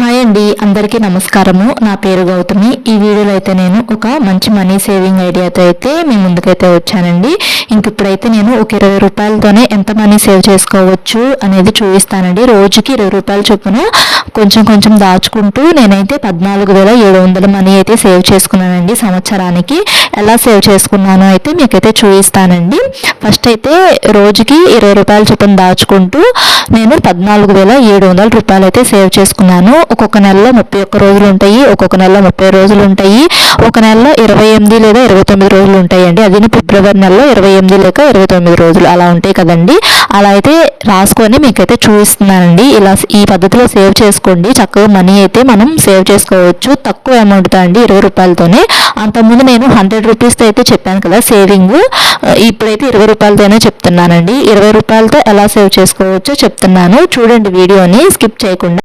Hi అండి, అందరికీ నమస్కారము. నా పేరు గౌతమి. ఈ వీడియోలో అయితే నేను ఒక మంచి మనీ సేవింగ్ ఐడియాతో అయితే మీ ముందుకైతే వచ్చానండి. ఇప్పుడైతే నేను ఒక 20 రూపాయలతోనే ఎంత మనీ సేవ్ చేసుకోవచ్చు అనేది చూపిస్తానండి. రోజుకి 20 రూపాయల చొప్పున కొంచెం కొంచెం దాచుకుంటూ నేనైతే 14,700 మనీ అయితే సేవ్ చేసుకున్నానండి సంవత్సరానికి. ఎలా సేవ్ చేసుకున్నానో అయితే మీకైతే చూపిస్తానండి. ఫస్ట్ అయితే రోజుకి 20 రూపాయల చొప్పున దాచుకుంటూ నేను 14,700 రూపాయలు అయితే సేవ్ చేసుకున్నాను. ఒక్కొక్క నెలలో 31 రోజులు ఉంటాయి, ఒక్కొక్క నెలలో 30 రోజులు ఉంటాయి, ఒక నెలలో 28 లేదా 29 రోజులు ఉంటాయండి. అది ఫిబ్రవరి నెలలో 28 లేక 29 రోజులు అలా ఉంటాయి కదండి. అలా అయితే రాసుకొని మీకైతే చూపిస్తున్నానండి. ఇలా ఈ పద్ధతిలో సేవ్ చేసుకోండి. చక్కగా మనీ అయితే మనం సేవ్ చేసుకోవచ్చు. తక్కువ అమౌంట్తో అండి, 20 రూపాయలతోనే. అంతకుముందు నేను 100 రూపీస్తో అయితే చెప్పాను కదా సేవింగ్. ఇప్పుడైతే 20 రూపాయలతోనే చెప్తున్నానండి. 20 రూపాయలతో ఎలా సేవ్ చేసుకోవచ్చో చెప్తున్నాను. చూడండి వీడియోని స్కిప్ చేయకుండా.